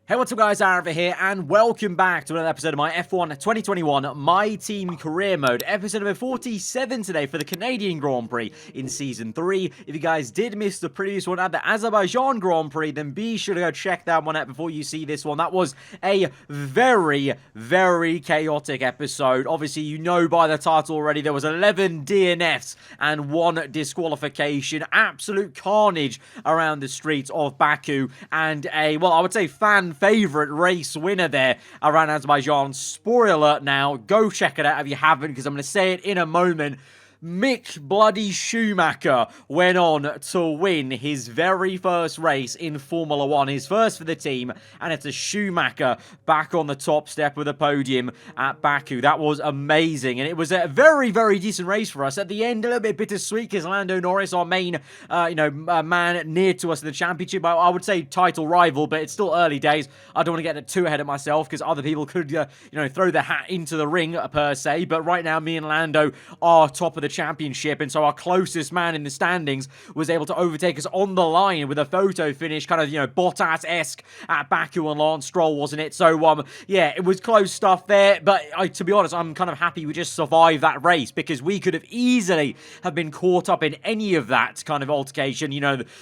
Hey, what's up guys, aarava here, and welcome back to another episode of my F1 2021 My Team Career Mode, episode number 47 today for the Canadian Grand Prix in Season 3. If you guys did miss the previous one at the Azerbaijan Grand Prix, then be sure to go check that one out before you see this one. That was a very, very chaotic episode. Obviously, you know by the title already, there was 11 DNFs and 1 disqualification. Absolute carnage around the streets of Baku, and a, well, I would say fan favorite race winner there around Azerbaijan. Spoiler alert now, go check it out if you haven't, because I'm going to say it in a moment. Mick bloody Schumacher went on to win his very first race in Formula 1, his first for the team, and it's a Schumacher back on the top step of the podium at Baku. That was amazing, and it was a very, very decent race for us. At the end, a little bit bittersweet, because Lando Norris, our main, man near to us in the championship, I would say title rival, but it's still early days. I don't want to get too ahead of myself, because other people could, throw the hat into the ring, per se, but right now, me and Lando are top of the championship, and so our closest man in the standings was able to overtake us on the line with a photo finish, kind of, Bottas-esque at Baku and Lance Stroll, wasn't it? So, yeah, it was close stuff there, but to be honest, I'm kind of happy we just survived that race, because we could have easily have been caught up in any of that kind of altercation,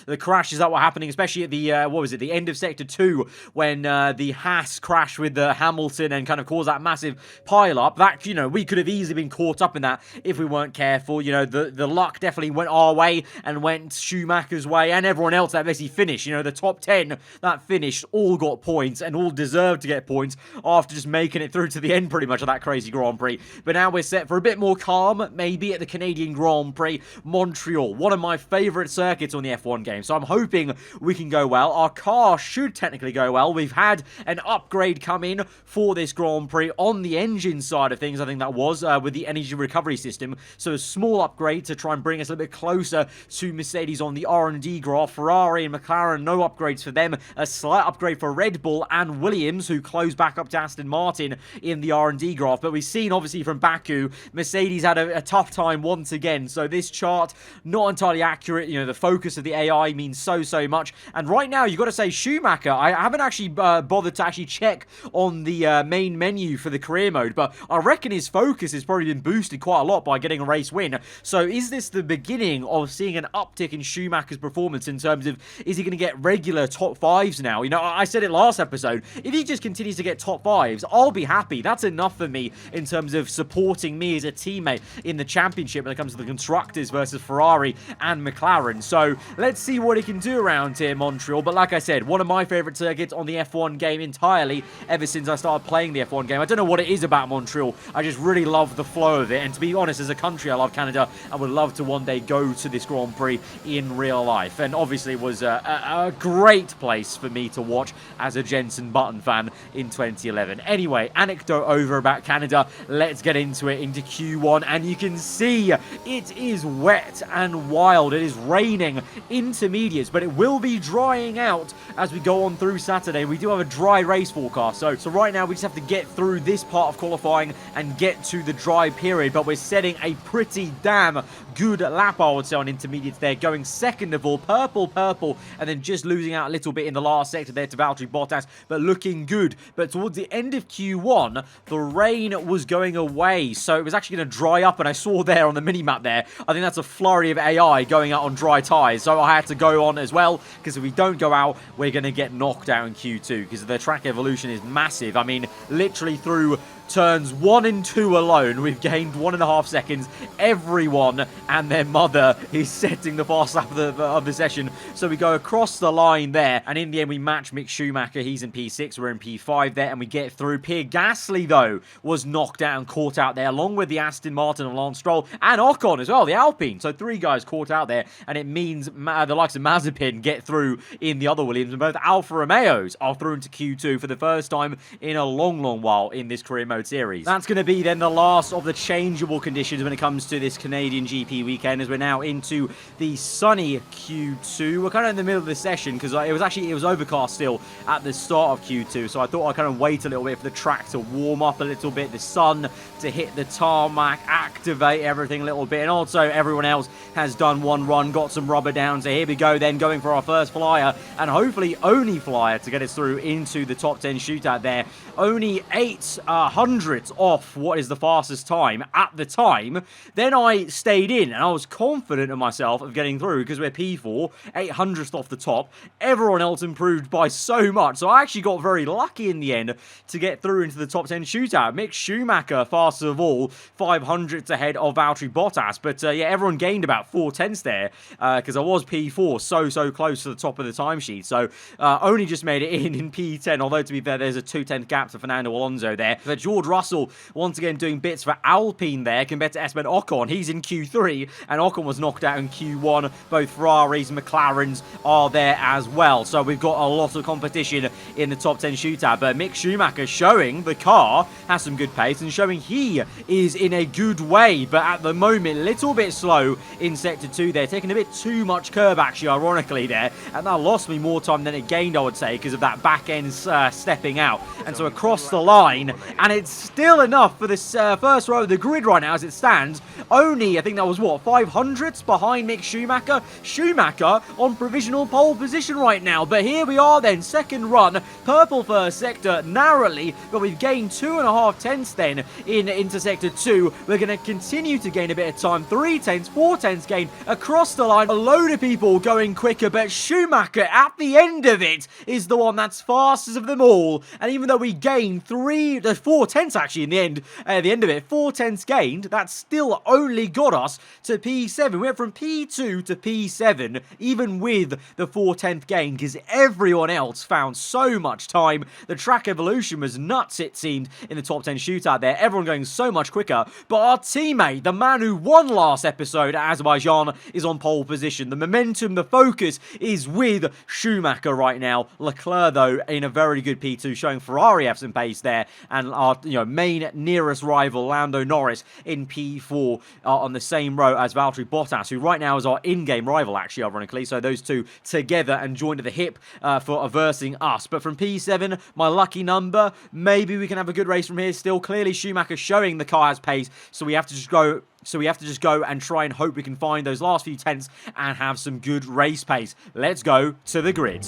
the crashes that were happening, especially at the, the end of Sector 2, when the Haas crashed with the Hamilton and kind of caused that massive pile-up. That, we could have easily been caught up in that if we weren't careful. The luck definitely went our way and went Schumacher's way and everyone else that basically finished. The top 10 that finished all got points and all deserved to get points after just making it through to the end pretty much of that crazy Grand Prix. But now we're set for a bit more calm, maybe at the Canadian Grand Prix, Montreal. One of my favourite circuits on the F1 game, so I'm hoping we can go well. Our car should technically go well. We've had an upgrade come in for this Grand Prix on the engine side of things, I think that was, with the energy recovery system. So a small upgrade to try and bring us a little bit closer to Mercedes on the R&D graph. Ferrari and McLaren, no upgrades for them. A slight upgrade for Red Bull and Williams, who closed back up to Aston Martin in the R&D graph. But we've seen, obviously, from Baku, Mercedes had a tough time once again. So this chart, not entirely accurate. The focus of the AI means so much. And right now, you've got to say, Schumacher, I haven't actually bothered to actually check on the main menu for the career mode, but I reckon his focus has probably been boosted quite a lot by getting a race win. So is this the beginning of seeing an uptick in Schumacher's performance in terms of, is he going to get regular top 5s now? I said it last episode, if he just continues to get top 5s, I'll be happy. That's enough for me in terms of supporting me as a teammate in the championship when it comes to the constructors versus Ferrari and McLaren. So let's see what he can do around here, Montreal. But like I said, one of my favourite circuits on the F1 game entirely ever since I started playing the F1 game. I don't know what it is about Montreal. I just really love the flow of it. And to be honest, as a country, I love Canada. I would love to one day go to this Grand Prix in real life. And obviously it was a great place for me to watch as a Jenson Button fan in 2011. Anyway, anecdote over about Canada. Let's get into it, into Q1. And you can see it is wet and wild. It is raining intermediates, but it will be drying out as we go on through Saturday. We do have a dry race forecast. So right now we just have to get through this part of qualifying and get to the dry period. But we're setting a pretty damn good lap, I would say, on intermediates there, going second of all, purple, and then just losing out a little bit in the last sector there to Valtteri Bottas, but looking good. But towards the end of Q1, the rain was going away, so it was actually going to dry up, and I saw there on the mini-map there, I think that's a flurry of AI going out on dry tyres, so I had to go on as well, because if we don't go out, we're going to get knocked out in Q2, because the track evolution is massive. I mean, literally through turns 1 and 2 alone, we've gained 1.5 seconds. Everyone and their mother is setting the fast lap of the session. So we go across the line there, and in the end we match Mick Schumacher. He's in P6, we're in P5 there, and we get through. Pierre Gasly, though, was knocked out and caught out there, along with the Aston Martin of Lance Stroll, and Ocon as well, the Alpine. So 3 guys caught out there, and it means the likes of Mazepin get through in the other Williams, and both Alfa Romeos are through into Q2 for the first time in a long while in this career mode. Mode series. That's going to be then the last of the changeable conditions when it comes to this Canadian GP weekend, as we're now into the sunny Q2. We're kind of in the middle of the session because it was overcast still at the start of Q2, so I thought I'd kind of wait a little bit for the track to warm up a little bit, the sun to hit the tarmac, activate everything a little bit, and also everyone else has done one run, got some rubber down, so here we go then, going for our first flyer, and hopefully only flyer to get us through into the top 10 shootout there. Only 8 hundredths off what is the fastest time at the time. Then I stayed in, and I was confident of myself of getting through because we're P4, 800th off the top. Everyone else improved by so much, so I actually got very lucky in the end to get through into the top 10 shootout. Mick Schumacher, fastest of all, 500ths ahead of Valtteri Bottas, but yeah, everyone gained about 4 tenths there because I was P4, so close to the top of the timesheet, so only just made it in P10, although to be fair, there's a 2/10 gap to Fernando Alonso there. But George Russell, once again, doing bits for Alpine there compared to Esteban Ocon. He's in Q3, and Ocon was knocked out in Q1. Both Ferraris and McLarens are there as well, so we've got a lot of competition in the top 10 shootout. But Mick Schumacher showing the car has some good pace and showing he is in a good way, but at the moment, a little bit slow in Sector 2 there, taking a bit too much curb actually, ironically there, and that lost me more time than it gained, I would say, because of that back end stepping out. And so across the line, and it's still enough for this first row of the grid right now as it stands. Only, I think that was what, 500ths behind Mick Schumacher. Schumacher on provisional pole position right now, but here we are then, second run, purple first sector narrowly, but we've gained 2.5 tenths then into Sector 2. We're going to continue to gain a bit of time, 3 tenths, 4 tenths gain across the line. A load of people going quicker, but Schumacher at the end of it is the one that's fastest of them all. And even though we gained 4 tenths actually in the end, at the end of it, 4 tenths gained, that still only got us to P7. We went from P2 to P7, even with the 4/10 gain, because everyone else found so much time. The track evolution was nuts, it seemed, in the top 10 shootout there. Everyone going so much quicker. But our teammate, the man who won last episode at Azerbaijan, is on pole position. The momentum, the focus is with Schumacher right now. Leclerc, though, in a very good P2, showing Ferrari have some pace there. And our main nearest rival, Lando Norris, in P4 on the same row as Valtteri Bottas, who right now is our in-game rival, actually, ironically. So those two together and joined at the hip for aversing us. But from P7, my lucky number, maybe we can have a good race from here still. Clearly, Schumacher showing the car has pace, so we have to just go and try and hope we can find those last few tenths and have some good race pace. Let's go to the grid.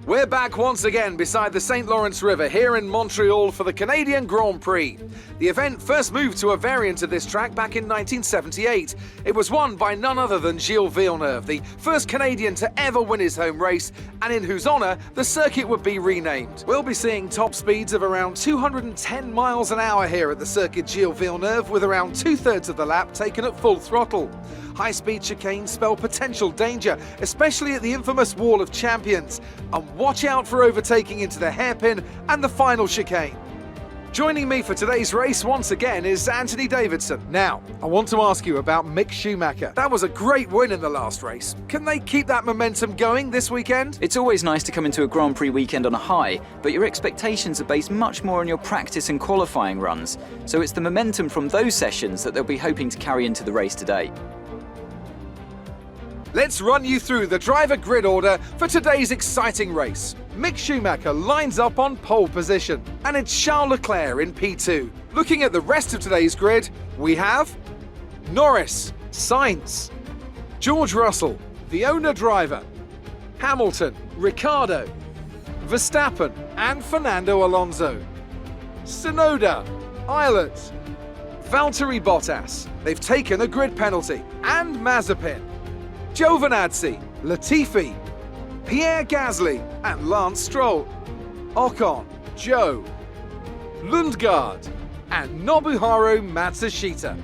We're back once again beside the St. Lawrence River here in Montreal for the Canadian Grand Prix. The event first moved to a variant of this track back in 1978. It was won by none other than Gilles Villeneuve, the first Canadian to ever win his home race, and in whose honour the circuit would be renamed. We'll be seeing top speeds of around 210 miles an hour here at the circuit Gilles Villeneuve, with around 2/3 of the lap taken at full throttle. High-speed chicanes spell potential danger, especially at the infamous Wall of Champions. And watch out for overtaking into the hairpin and the final chicane. Joining me for today's race once again is Anthony Davidson. Now, I want to ask you about Mick Schumacher. That was a great win in the last race. Can they keep that momentum going this weekend? It's always nice to come into a Grand Prix weekend on a high, but your expectations are based much more on your practice and qualifying runs. So it's the momentum from those sessions that they'll be hoping to carry into the race today. Let's run you through the driver grid order for today's exciting race. Mick Schumacher lines up on pole position, and it's Charles Leclerc in P2. Looking at the rest of today's grid, we have Norris, Sainz, George Russell, the owner driver, Hamilton, Ricciardo, Verstappen and Fernando Alonso, Tsunoda, Eilert, Valtteri Bottas, they've taken a grid penalty, and Mazepin, Giovinazzi, Latifi, Pierre Gasly and Lance Stroll, Ocon, Joe, Lundgaard and Nobuharu Matsushita.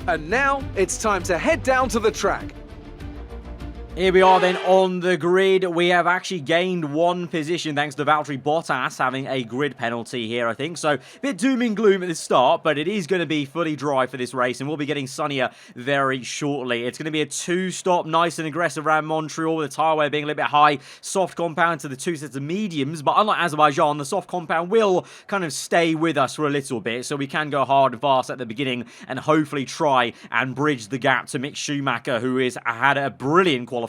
And now it's time to head down to the track. Here we are then on the grid. We have actually gained one position thanks to Valtteri Bottas having a grid penalty here, I think. So, a bit doom and gloom at the start, but it is going to be fully dry for this race, and we'll be getting sunnier very shortly. It's going to be a two-stop, nice and aggressive around Montreal, with the tyre wear being a little bit high, soft compound to the two sets of mediums, but unlike Azerbaijan, the soft compound will kind of stay with us for a little bit, so we can go hard and fast at the beginning and hopefully try and bridge the gap to Mick Schumacher, who has had a brilliant qualifying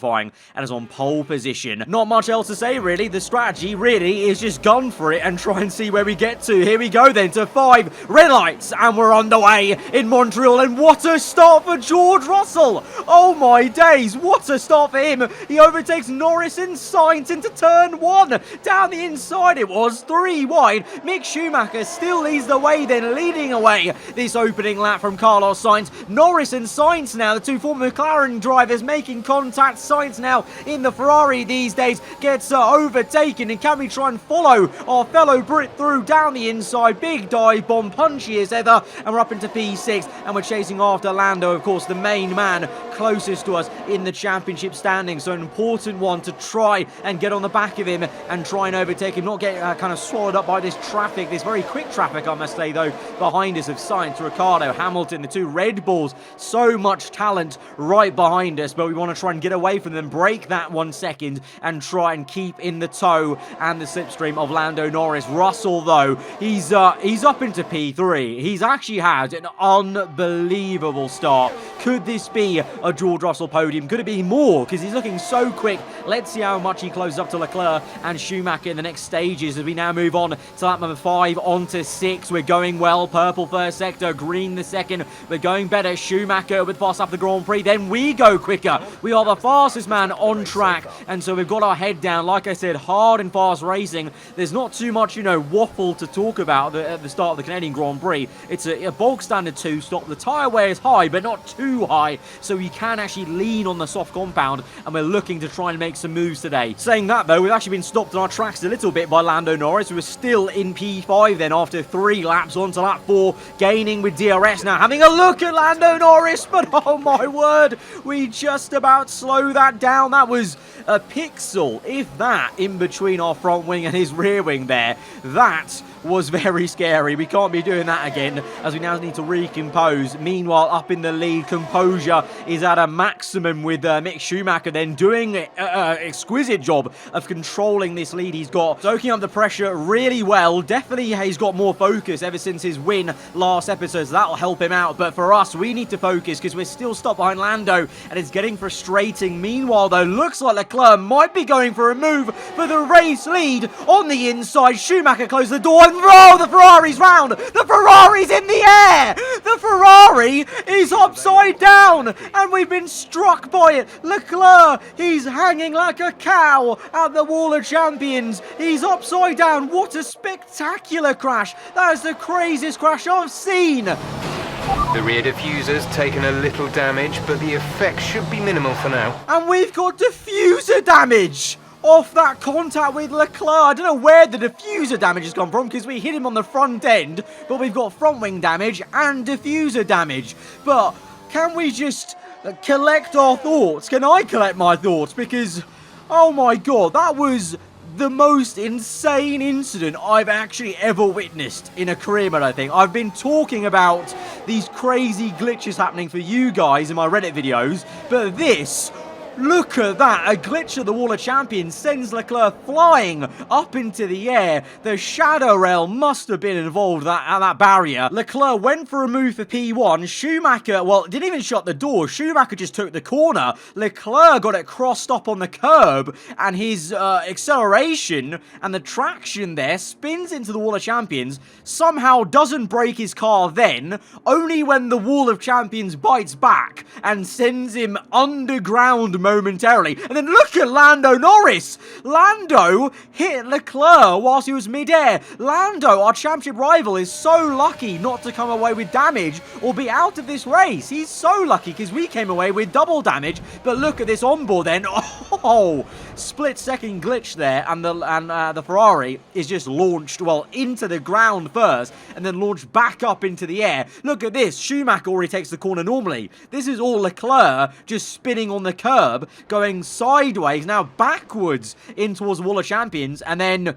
and is on pole position. Not much else to say, really. The strategy, really, is just gun for it and try and see where we get to. Here we go, then, to 5 red lights, and we're underway in Montreal, and what a start for George Russell! Oh, my days, what a start for him! He overtakes Norris and Sainz into turn 1. Down the inside it was, 3 wide. Mick Schumacher still leads the way, then leading away this opening lap from Carlos Sainz. Norris and Sainz now, the two former McLaren drivers, making contact. Sainz now in the Ferrari these days gets overtaken, and can we try and follow our fellow Brit through down the inside? Big dive bomb, punchy as ever, and we're up into P6, and we're chasing after Lando, of course, the main man closest to us in the championship standing. So an important one to try and get on the back of him and try and overtake him, not get kind of swallowed up by this traffic, this very quick traffic, I must say, though, behind us of Sainz, Ricciardo, Hamilton, the two Red Bulls. So much talent right behind us, but we want to try and get away from them, break that 1 second, and try and keep in the tow and the slipstream of Lando Norris. Russell, though, he's up into P3. He's actually had an unbelievable start. Could this be a George Russell podium? Could it be more? Because he's looking so quick. Let's see how much he closes up to Leclerc and Schumacher in the next stages as we now move on to lap number 5 onto 6. We're going well. Purple first sector, green the second. We're going better. Schumacher with fast up the Grand Prix. Then we go quicker. We are the fastest man on track, and so we've got our head down. Like I said, hard and fast racing. There's not too much, waffle to talk about at the start of the Canadian Grand Prix. It's a bulk standard 2-stop. The tyre wear is high, but not too high, so we can actually lean on the soft compound, and we're looking to try and make some moves today. Saying that, though, we've actually been stopped on our tracks a little bit by Lando Norris. We were still in P5 then after 3 laps on to lap 4, gaining with DRS now, having a look at Lando Norris, but oh my word, we just about slow that down. That was a pixel, if that, in between our front wing and his rear wing there. That was very scary. We can't be doing that again, as we now need to recompose. Meanwhile, up in the lead, composure is at a maximum with Mick Schumacher then doing an exquisite job of controlling this lead he's got, soaking up the pressure really well. Definitely he's got more focus ever since his win last episode, so that'll help him out. But for us, we need to focus because we're still stopped behind Lando, and it's getting frustrating. Meanwhile, though, looks like Leclerc might be going for a move for the race lead on the inside. Schumacher closed the door, and the Ferrari's round! The Ferrari's in the air! The Ferrari is upside down, and we've been struck by it. Leclerc, he's hanging like a cow at the Wall of Champions. He's upside down. What a spectacular crash. That is the craziest crash I've seen. The rear diffuser's taken a little damage, but the effect should be minimal for now. And we've got diffuser damage off that contact with Leclerc. I don't know where the diffuser damage has come from, because we hit him on the front end, but we've got front wing damage and diffuser damage. But can we just collect our thoughts? Can I collect my thoughts? Because, oh my god, that was the most insane incident I've actually ever witnessed in a career mode, I think. I've been talking about these crazy glitches happening for you guys in my Reddit videos, but this, look at that. A glitch at the Wall of Champions sends Leclerc flying up into the air. The shadow rail must have been involved at that barrier. Leclerc went for a move for P1. Schumacher, well, didn't even shut the door. Schumacher just took the corner. Leclerc got it crossed up on the curb, and his acceleration and the traction there spins into the Wall of Champions. Somehow doesn't break his car then, only when the Wall of Champions bites back and sends him underground momentarily. And then look at Lando Norris. Lando hit Leclerc whilst he was mid-air. Lando, our championship rival, is so lucky not to come away with damage or be out of this race. He's so lucky because we came away with double damage. But look at this onboard then. Oh, split-second glitch there, and the Ferrari is just launched, well, into the ground first, and then launched back up into the air. Look at this. Schumacher already takes the corner normally. This is all Leclerc just spinning on the curb, going sideways, now backwards in towards the Wall of Champions, and then...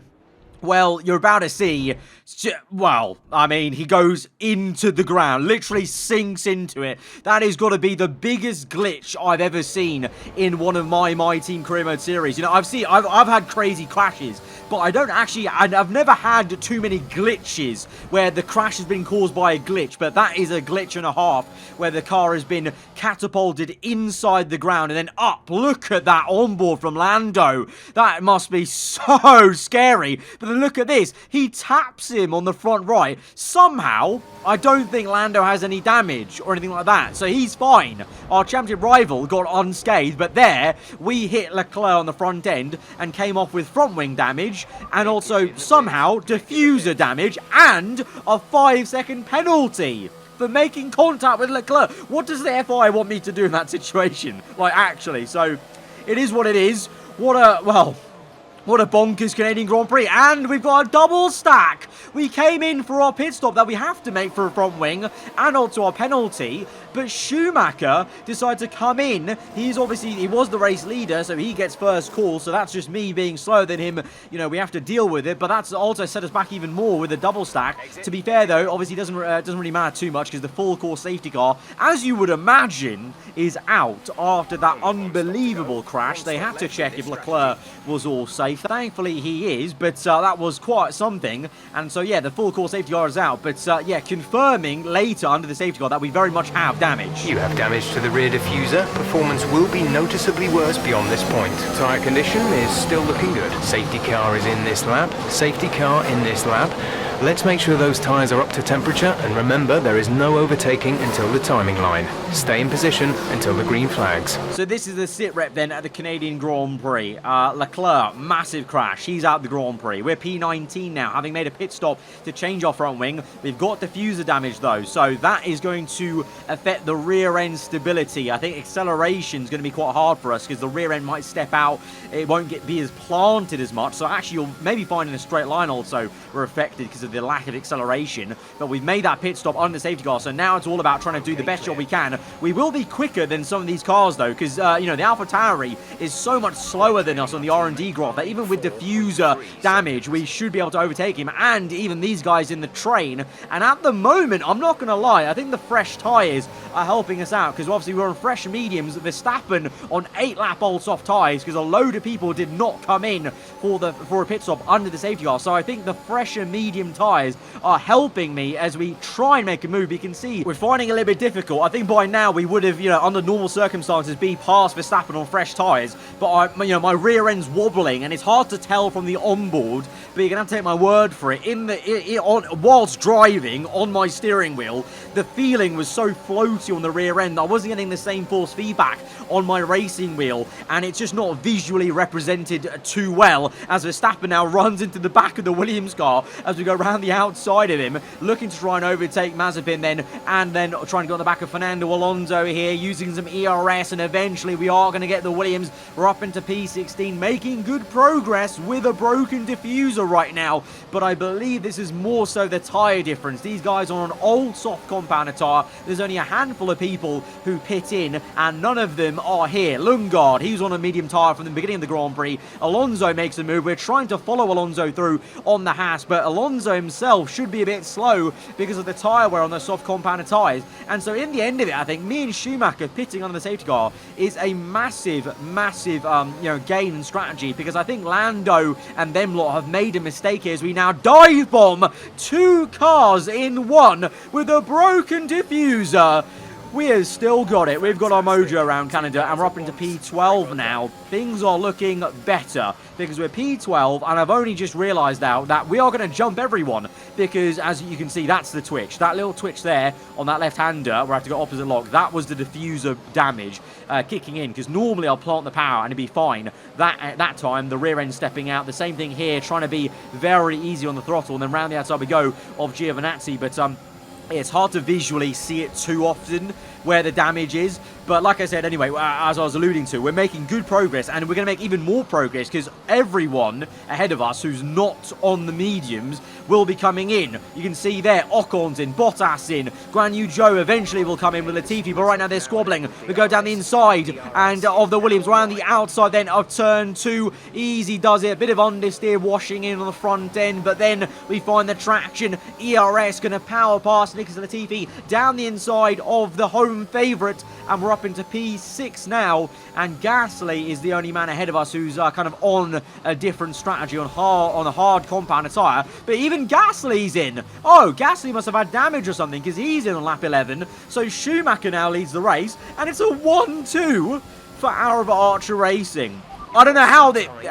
well, you're about to see, well, I mean, he goes into the ground, literally sinks into it. That has got to be the biggest glitch I've ever seen in one of my Team Career Mode series. You know, I've had crazy crashes, but I've never had too many glitches where the crash has been caused by a glitch, but that is a glitch and a half where the car has been catapulted inside the ground and then up. Look at that onboard from Lando. That must be so scary. But then look at this. He taps him on the front right. Somehow, I don't think Lando has any damage or anything like that. So he's fine. Our championship rival got unscathed, but there we hit Leclerc on the front end and came off with front wing damage and also somehow diffuser damage and a 5-second penalty for making contact with Leclerc. What does the FI want me to do in that situation? Like, actually, so it is what it is. What a bonkers Canadian Grand Prix. And we've got a double stack. We came in for our pit stop that we have to make for a front wing and also our penalty. But Schumacher decided to come in. He was the race leader, so he gets first call. So that's just me being slower than him. You know, we have to deal with it. But that's also set us back even more with the double stack. To be fair, though, obviously it doesn't really matter too much because the full course safety car, as you would imagine, is out after that unbelievable crash. They had to check if Leclerc was all safe. Thankfully, he is, but that was quite something. And so, yeah, the full course safety car is out. But, yeah, confirming later under the safety car that we very much have damage. You have damage to the rear diffuser. Performance will be noticeably worse beyond this point. Tyre condition is still looking good. Safety car is in this lap. Safety car in this lap. Let's make sure those tyres are up to temperature, and remember, there is no overtaking until the timing line. Stay in position until the green flags. So this is the sit rep then at the Canadian Grand Prix. Leclerc, massive crash. He's out the Grand Prix. We're P19 now, having made a pit stop to change our front wing. We've got diffuser damage though, so that is going to affect the rear end stability. I think acceleration is going to be quite hard for us because the rear end might step out. It won't be as planted as much. So actually, you'll maybe find in a straight line also we're affected because of the lack of acceleration. But we've made that pit stop under the safety car, so now it's all about trying to do the best job we can. We will be quicker than some of these cars though, because you know, the AlphaTauri is so much slower than us on the R&D graph that even with diffuser damage we should be able to overtake him, and even these guys in the train. And at the moment, I'm not going to lie, I think the fresh tyres are helping us out, because obviously we're on fresh mediums. Verstappen on 8-lap old soft tyres because a load of people did not come in for a pit stop under the safety car. So I think the fresher medium tyres are helping me as we try and make a move. You can see we're finding it a little bit difficult. I think by now we would have, you know, under normal circumstances, be past Verstappen on fresh tyres. But my rear end's wobbling, and it's hard to tell from the onboard. But you're gonna have to take my word for it. Whilst driving on my steering wheel, the feeling was so floaty on the rear end. I wasn't getting the same force feedback on my racing wheel, and it's just not visually represented too well as Verstappen now runs into the back of the Williams car as we go around the outside of him, looking to try and overtake Mazepin and then trying to go on the back of Fernando Alonso here, using some ERS, and eventually we are going to get the Williams. We're up into P16, making good progress with a broken diffuser right now, but I believe this is more so the tyre difference. These guys are on an old soft compounder tyre. There's only a handful of people who pit in, and none of them are here. Lundgaard, he's on a medium tyre from the beginning of the Grand Prix. Alonso makes a move. We're trying to follow Alonso through on the Haas, but Alonso himself should be a bit slow because of the tyre wear on the soft compounder tyres. And so in the end of it, I think me and Schumacher pitting under the safety car is a massive gain in strategy, because I think Lando and them lot have made a mistake here as we now dive bomb 2 cars in 1 with a broken diffuser. We have still got it. We've got our mojo around Canada, and we're up into P12 now. Things are looking better because we're P12, and I've only just realised now that we are going to jump everyone, because as you can see, that's the twitch. That little twitch there on that left-hander where I have to go opposite lock, that was the diffuser damage kicking in, because normally I'll plant the power and it'd be fine. At that time, the rear end stepping out. The same thing here, trying to be very easy on the throttle, and then round the outside we go of Giovinazzi, but it's hard to visually see it too often where the damage is, But like I said, anyway, as I was alluding to, we're making good progress, and we're going to make even more progress because everyone ahead of us who's not on the mediums will be coming in. You can see there, Ocon's in, Bottas in, Guan Yu Zhou eventually will come in with Latifi, but right now they're squabbling. We go down the inside and of the Williams, around the outside then of turn 2. Easy does it, a bit of understeer washing in on the front end, but then we find the traction. ERS going to power past Nicholas Latifi down the inside of the home favourite, and we're up into P6 now, and Gasly is the only man ahead of us who's kind of on a different strategy on a hard compound tyre. But even Gasly's in. Oh, Gasly must have had damage or something because he's in on lap 11. So Schumacher now leads the race, and it's a 1-2 for AARBORNE Archer Racing. I don't know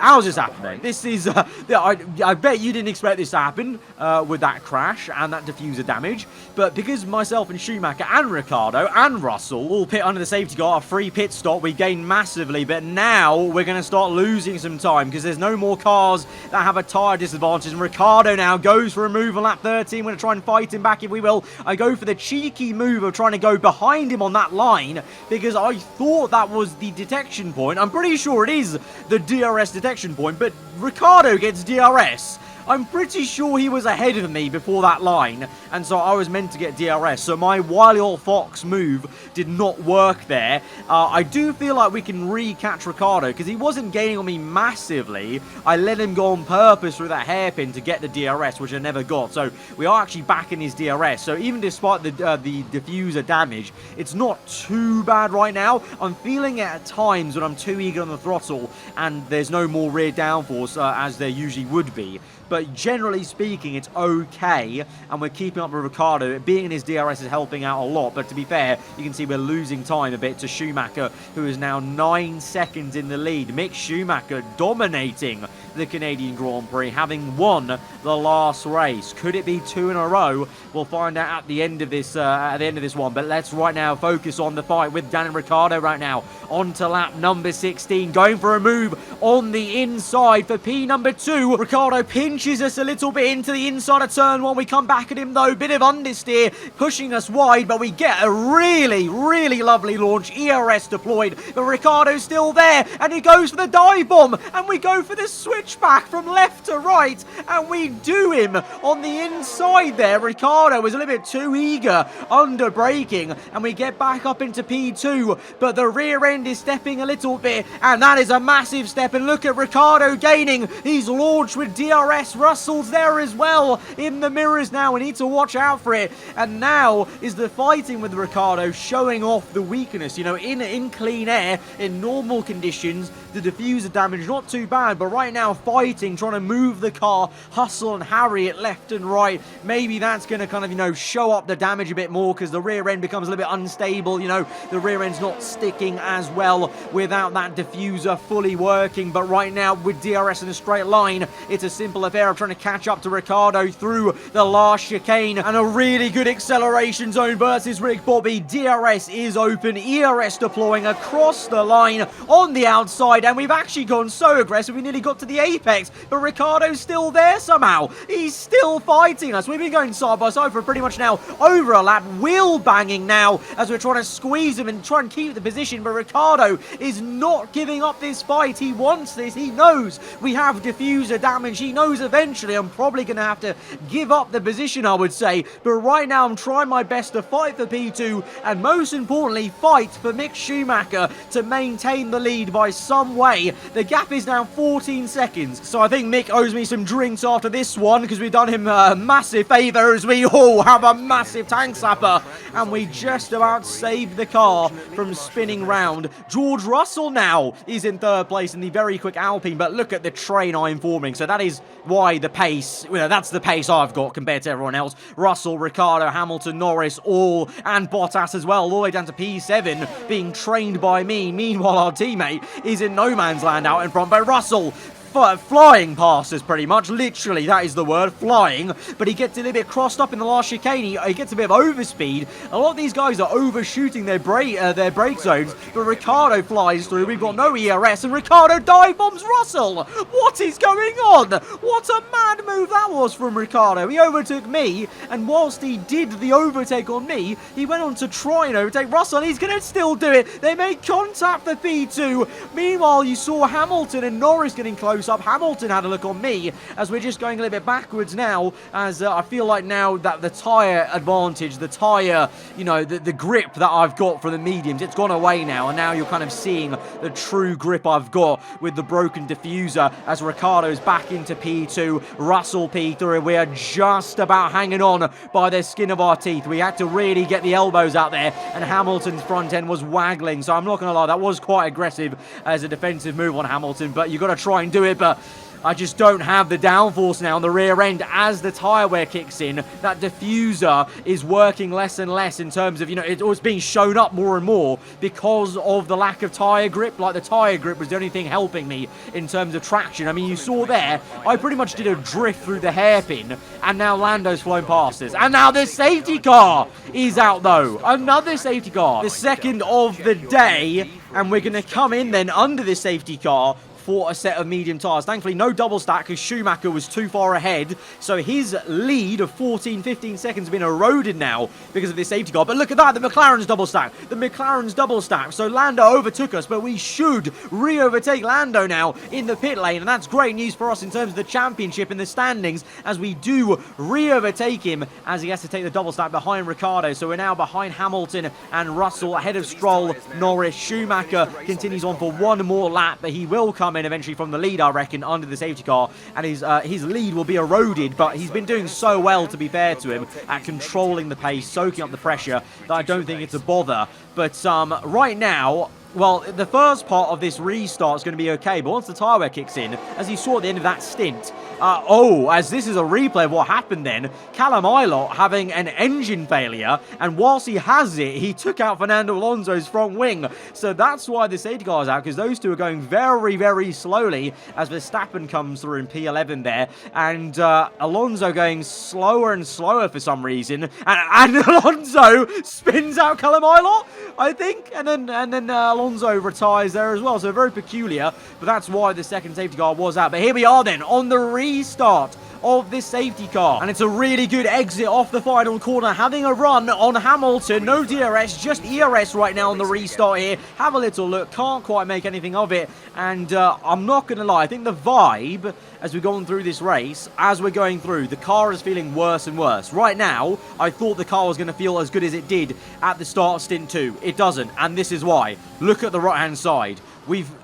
how's this happening. This is, I bet you didn't expect this to happen with that crash and that diffuser damage. But because myself and Schumacher and Ricciardo and Russell all pit under the safety car, a free pit stop, we gained massively. But now we're going to start losing some time because there's no more cars that have a tyre disadvantage. And Ricciardo now goes for a move on lap 13. We're going to try and fight him back if we will. I go for the cheeky move of trying to go behind him on that line because I thought that was the detection point. I'm pretty sure it is the DRS detection point, but Ricciardo gets DRS. I'm pretty sure he was ahead of me before that line, and so I was meant to get DRS. So my wily old fox move did not work there. I do feel like we can re-catch Ricciardo because he wasn't gaining on me massively. I let him go on purpose through that hairpin to get the DRS, which I never got. So we are actually back in his DRS. So even despite the diffuser damage, it's not too bad right now. I'm feeling it at times when I'm too eager on the throttle and there's no more rear downforce as there usually would be. But generally speaking, it's okay, and we're keeping up with Ricciardo. Being in his DRS is helping out a lot, but to be fair, you can see we're losing time a bit to Schumacher, who is now 9 seconds in the lead. Mick Schumacher dominating the Canadian Grand Prix, having won the last race. Could it be 2 in a row? We'll find out at the end of this one. But let's right now focus on the fight with Dan and Ricciardo right now. On to lap number 16, going for a move on the inside for P number 2. Ricciardo pinches us a little bit into the inside of turn 1. We come back at him though, bit of understeer, pushing us wide, but we get a really, really lovely launch. ERS deployed, but Ricciardo's still there, and he goes for the dive bomb, and we go for the switchback from left to right, and we do him on the inside there. Ricciardo was a little bit too eager under braking, and we get back up into P2, but the rear end is stepping a little bit, and that is a massive step. And look at Ricciardo gaining. He's launched with DRS. Russell's there as well in the mirrors now. We need to watch out for it. And now is the fighting with Ricciardo showing off the weakness. You know, in clean air, in normal conditions, the diffuser damage not too bad, but right now fighting, trying to move the car, hustle and harry it left and right. Maybe that's going to kind of, you know, show up the damage a bit more because the rear end becomes a little bit unstable. You know, the rear end's not sticking as well without that diffuser fully working. But right now with DRS in a straight line, it's a simple affair of trying to catch up to Ricciardo through the last chicane, and a really good acceleration zone versus Rick Bobby. DRS is open, ERS deploying across the line on the outside, and we've actually gone so aggressive we nearly got to the apex, but Ricciardo's still there somehow. He's still fighting us. We've been going side by side for pretty much now over a lap, wheel banging now as we're trying to squeeze him and try and keep the position, but Ricciardo is not giving up this fight. He wants this. He knows we have diffuser damage. He knows eventually I'm probably going to have to give up the position, I would say, but right now I'm trying my best to fight for P2 and most importantly fight for Mick Schumacher to maintain the lead by some way. The gap is now 14 seconds, so I think Mick owes me some drinks after this one because we've done him a massive favour as we all have a massive tank slapper, and we just about saved the car from spinning round. George Russell now is in third place in the very quick Alpine, but look at the train I'm forming, so that is why the pace, you know, that's the pace I've got compared to everyone else. Russell, Ricciardo, Hamilton, Norris, all, and Bottas as well, all the way down to P7, being trained by me. Meanwhile, our teammate is in no man's land out in front, but Russell flying past us pretty much. Literally, that is the word, flying. But he gets a little bit crossed up in the last chicane. He gets a bit of overspeed. A lot of these guys are overshooting their brake zones, but Ricciardo flies through. We've got no ERS, and Ricciardo dive bombs Russell. What is going on? What a mad move that was from Ricciardo. He overtook me, and whilst he did the overtake on me, he went on to try and overtake Russell, and he's going to still do it. They made contact for P2. Meanwhile, you saw Hamilton and Norris getting close up. Hamilton had a look on me as we're just going a little bit backwards now, as I feel like now that the tyre advantage, the tyre, you know, the grip that I've got for the mediums, it's gone away now, and now you're kind of seeing the true grip I've got with the broken diffuser as Ricciardo's back into P2, Russell P3. We are just about hanging on by the skin of our teeth. We had to really get the elbows out there, and Hamilton's front end was waggling, so I'm not going to lie, that was quite aggressive as a defensive move on Hamilton, but you've got to try and do it. But I just don't have the downforce now on the rear end as the tyre wear kicks in. That diffuser is working less and less in terms of, you know, it's being shown up more and more because of the lack of tyre grip. Like, the tyre grip was the only thing helping me in terms of traction. I mean, you saw there, I pretty much did a drift through the hairpin, and now Lando's flown past us. And now the safety car is out, though. Another safety car. The second of the day, and we're going to come in then under this safety car for a set of medium tyres. Thankfully, no double stack because Schumacher was too far ahead. So his lead of 14-15 seconds has been eroded now because of this safety car. But look at that, the McLaren's double stack. The McLaren's double stack. So Lando overtook us, but we should re-overtake Lando now in the pit lane. And that's great news for us in terms of the championship and the standings, as we do re-overtake him as he has to take the double stack behind Ricciardo. So we're now behind Hamilton and Russell, ahead of Stroll, Norris. Schumacher continues on for one more lap, but he will come in eventually from the lead, I reckon, under the safety car, and his lead will be eroded. But he's been doing so well, to be fair to him, at controlling the pace, soaking up the pressure, that I don't think it's a bother. But right now, well, the first part of this restart is going to be okay, but once the tyre wear kicks in, as you saw at the end of that stint, as this is a replay of what happened then, Callum Ilott having an engine failure, and whilst he has it, he took out Fernando Alonso's front wing. So that's why the safety car is out, because those two are going very, very slowly as Verstappen comes through in P11 there, and Alonso going slower and slower for some reason, and Alonso spins out Callum Ilott, I think, and then Alonso retires there as well. So very peculiar, but that's why the second safety car was out. But here we are then on the restart of this safety car, and it's a really good exit off the final corner, having a run on Hamilton. No DRS, just ERS right now on the restart here. Have a little look, can't quite make anything of it, and I'm not gonna lie, I think the vibe as we've gone through this race, as we're going through, the car is feeling worse and worse. Right now, I thought the car was going to feel as good as it did at the start of stint 2. It doesn't, and this is why. Look at the right-hand side.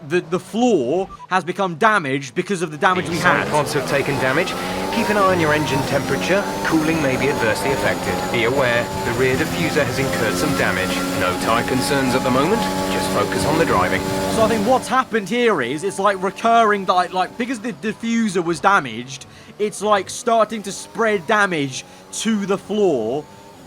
The floor has become damaged because of the damage we had. Pods have taken damage. Keep an eye on your engine temperature. Cooling may be adversely affected. Be aware, the rear diffuser has incurred some damage. No tyre concerns at the moment. Just focus on the driving. So I think what's happened here is it's like recurring, like because the diffuser was damaged, it's like starting to spread damage to the floor.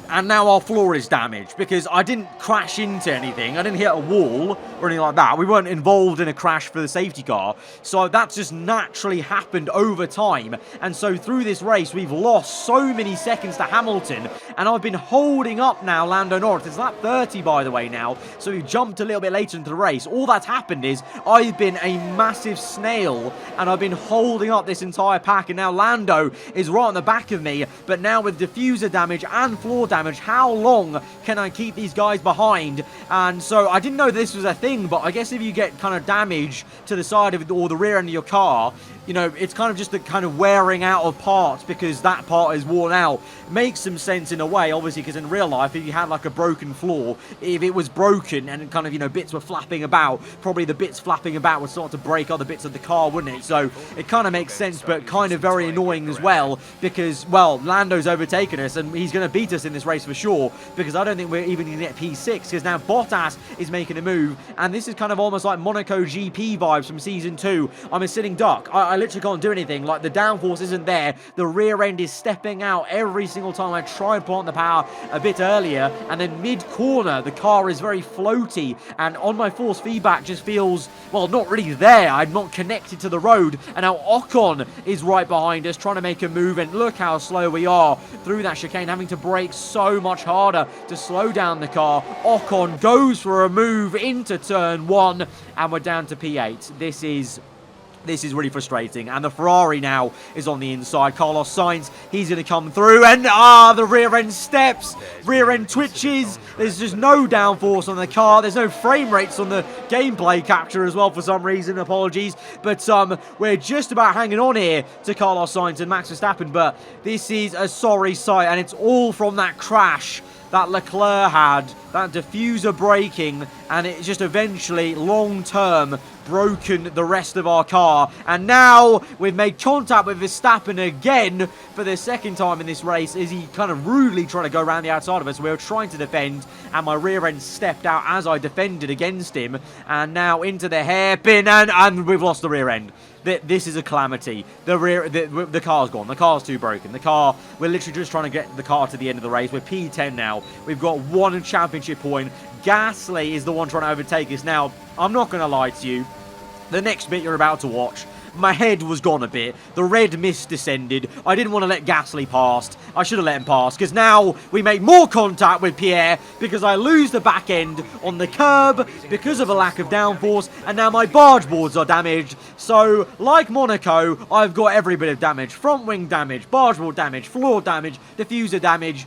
And now our floor is damaged because I didn't crash into anything. I didn't hit a wall or anything like that. We weren't involved in a crash for the safety car. So that's just naturally happened over time. And so through this race, we've lost so many seconds to Hamilton. And I've been holding up now Lando Norris. It's lap 30, by the way, now. So we've jumped a little bit later into the race. All that's happened is I've been a massive snail. And I've been holding up this entire pack. And now Lando is right on the back of me. But now with diffuser damage and floor damage, how long can I keep these guys behind? And so I didn't know this was a thing, but I guess if you get kind of damage to the side of it or the rear end of your car, you know, it's kind of just the kind of wearing out of parts because that part is worn out. Makes some sense in a way, obviously, because in real life, if you had like a broken floor, if it was broken and kind of, you know, bits were flapping about, probably the bits flapping about would start to break other bits of the car, wouldn't it? So it kind of makes sense, but kind of very annoying as well because, well, Lando's overtaken us and he's going to beat us in this this race for sure, because I don't think we're even going to get P6, because now Bottas is making a move, and this is kind of almost like Monaco GP vibes from Season 2. I'm a sitting duck. I literally can't do anything. Like, the downforce isn't there. The rear end is stepping out every single time I try and plant the power a bit earlier, and then mid-corner, the car is very floaty, and on my force feedback just feels, well, not really there. I'm not connected to the road, and now Ocon is right behind us trying to make a move, and look how slow we are through that chicane, having to brake so much harder to slow down the car. Ocon goes for a move into turn 1, and we're down to P8. This is really frustrating, and the Ferrari now is on the inside. Carlos Sainz, he's going to come through, and the rear end steps, rear end twitches. There's just no downforce on the car. There's no frame rates on the gameplay capture as well for some reason. Apologies, but we're just about hanging on here to Carlos Sainz and Max Verstappen, but this is a sorry sight, and it's all from that crash that Leclerc had, that diffuser braking, and it just eventually, long-term, broken the rest of our car. And now we've made contact with Verstappen again for the second time in this race, as he kind of rudely trying to go around the outside of us. We were trying to defend, and my rear end stepped out as I defended against him, and now into the hairpin, and we've lost the rear end. This is a calamity. The car's gone. The car's too broken. We're literally just trying to get the car to the end of the race. We're P10 now. We've got 1 championship point. Gasly is the one trying to overtake us. Now, I'm not going to lie to you. The next bit you're about to watch, my head was gone a bit. The red mist descended. I didn't want to let Gasly pass. I should have let him pass, because now we make more contact with Pierre, because I lose the back end on the curb because of a lack of downforce, and now my barge boards are damaged. So, like Monaco, I've got every bit of damage. Front wing damage, barge board damage, floor damage, diffuser damage,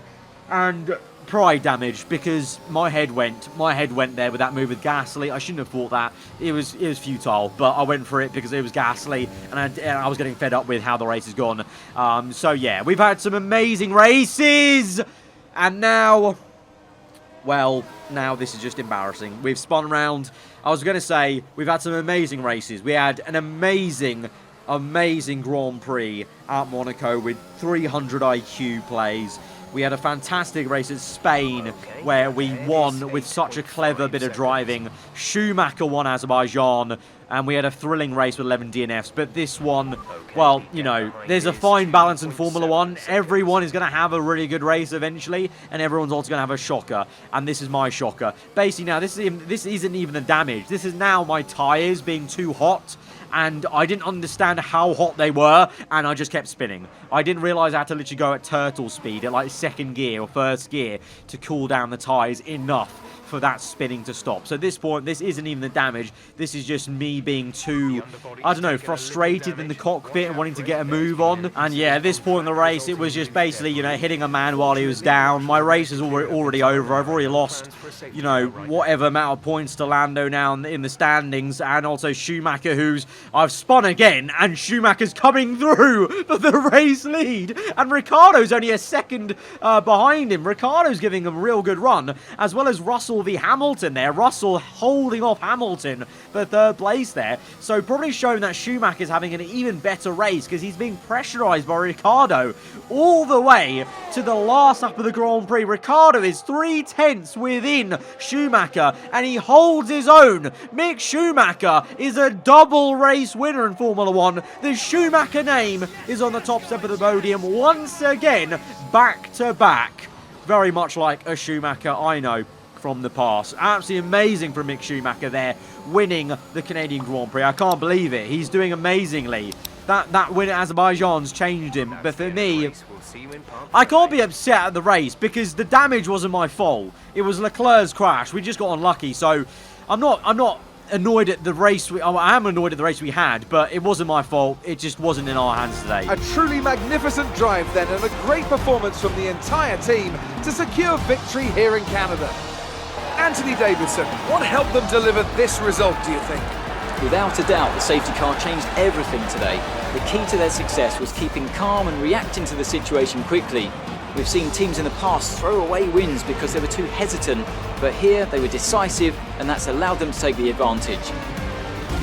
and Pride damage, because my head went there with that move with Gasly. I shouldn't have thought that. It was futile, but I went for it because it was Gasly, and I was getting fed up with how the race has gone. So yeah, we've had some amazing races, and now, well, now this is just embarrassing. We've spun around. I was going to say, we've had some amazing races. We had an amazing Grand Prix at Monaco with 300 IQ plays. We had a fantastic race at Spain where we won with such a clever bit of driving. Schumacher won Azerbaijan, and we had a thrilling race with 11 DNFs. But this one, well, you know, there's a fine balance in Formula 1. Everyone is going to have a really good race eventually, and everyone's also going to have a shocker. And this is my shocker. Basically now, this isn't even the damage. This is now my tyres being too hot, and I didn't understand how hot they were, and I just kept spinning. I didn't realise I had to literally go at turtle speed, at like second gear or first gear, to cool down the tyres enough for that spinning to stop. So at this point, this isn't even the damage. This is just me being too, I don't know, frustrated in the cockpit and wanting to get a move on. And yeah, at this point in the race, it was just basically, you know, hitting a man while he was down. My race is already over. I've already lost, you know, whatever amount of points to Lando now in the standings, and also Schumacher, I've spun again, and Schumacher's coming through for the race lead, and Ricciardo's only a second behind him. Ricciardo's giving him a real good run, as well as Russell v Hamilton there. Russell holding off Hamilton for third place there. So probably showing that Schumacher's having an even better race, because he's being pressurized by Ricciardo all the way to the last lap of the Grand Prix. Ricciardo is 3/10 within Schumacher, and he holds his own. Mick Schumacher is a double race winner in Formula 1. The Schumacher name is on the top step of the podium once again, back to back. Very much like a Schumacher I know from the past. Absolutely amazing from Mick Schumacher there, winning the Canadian Grand Prix. I can't believe it. He's doing amazingly. That win at Azerbaijan's changed him. But for me, I can't be upset at the race because the damage wasn't my fault. It was Leclerc's crash. We just got unlucky. So I'm not annoyed at the race. I am annoyed at the race we had, but it wasn't my fault. It just wasn't in our hands today. A truly magnificent drive then, and a great performance from the entire team to secure victory here in Canada. Anthony Davidson, what helped them deliver this result, do you think? Without a doubt, the safety car changed everything today. The key to their success was keeping calm and reacting to the situation quickly. We've seen teams in the past throw away wins because they were too hesitant, but here they were decisive, and that's allowed them to take the advantage.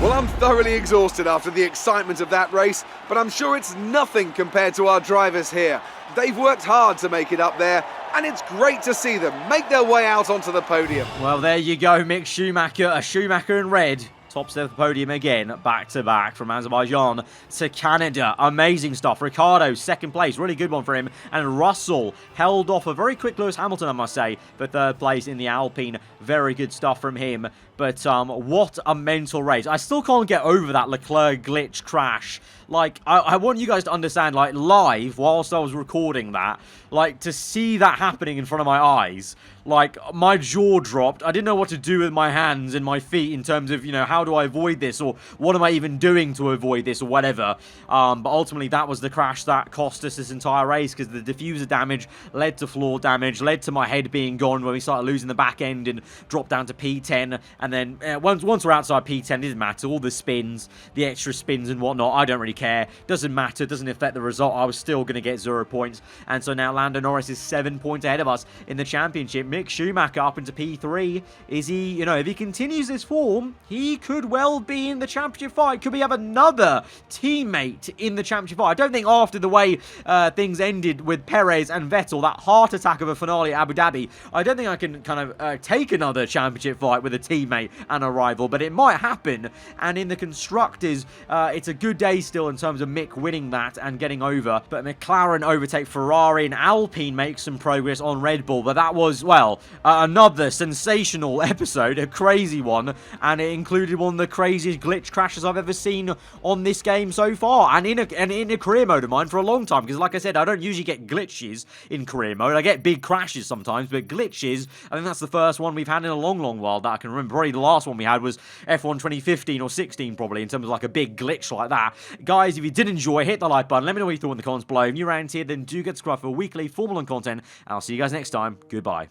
Well, I'm thoroughly exhausted after the excitement of that race, but I'm sure it's nothing compared to our drivers here. They've worked hard to make it up there, and it's great to see them make their way out onto the podium. Well, there you go, Mick Schumacher, a Schumacher in red. Tops of the podium again, back-to-back from Azerbaijan to Canada. Amazing stuff. Ricciardo, second place. Really good one for him. And Russell held off a very quick Lewis Hamilton, I must say, for third place in the Alpine. Very good stuff from him. But what a mental race. I still can't get over that Leclerc glitch crash. Like, I want you guys to understand, like, live, whilst I was recording that, like, to see that happening in front of my eyes, like, my jaw dropped. I didn't know what to do with my hands and my feet in terms of, you know, how do I avoid this, or what am I even doing to avoid this, or whatever. But ultimately, that was the crash that cost us this entire race, because the diffuser damage led to floor damage, led to my head being gone when we started losing the back end and dropped down to P10. And then once we're outside P10, it doesn't matter. All the spins, the extra spins and whatnot, I don't really care. Doesn't matter. Doesn't affect the result. I was still going to get 0 points. And so now Lando Norris is 7 points ahead of us in the championship. Mick Schumacher up into P3. Is he, you know, if he continues this form, he could well be in the championship fight. Could we have another teammate in the championship fight? I don't think after the way things ended with Perez and Vettel, that heart attack of a finale at Abu Dhabi, I don't think I can kind of take another championship fight with a teammate and a rival, but it might happen. And in the constructors, it's a good day still in terms of Mick winning that and getting over. But McLaren overtake Ferrari, and Alpine makes some progress on Red Bull. But that was, well, another sensational episode, a crazy one, and it included one of the craziest glitch crashes I've ever seen on this game so far, and in a career mode of mine for a long time, because like I said, I don't usually get glitches in career mode. I get big crashes sometimes, but glitches, I think that's the first one we've had in a long, long while that I can remember. Probably the last one we had was F1 2015 or 16 probably, in terms of like a big glitch like that. Guys, if you did enjoy, hit the like button, let me know what you thought in the comments below. If you're around here, then do get subscribed for weekly Formula 1 content, and I'll see you guys next time. Goodbye.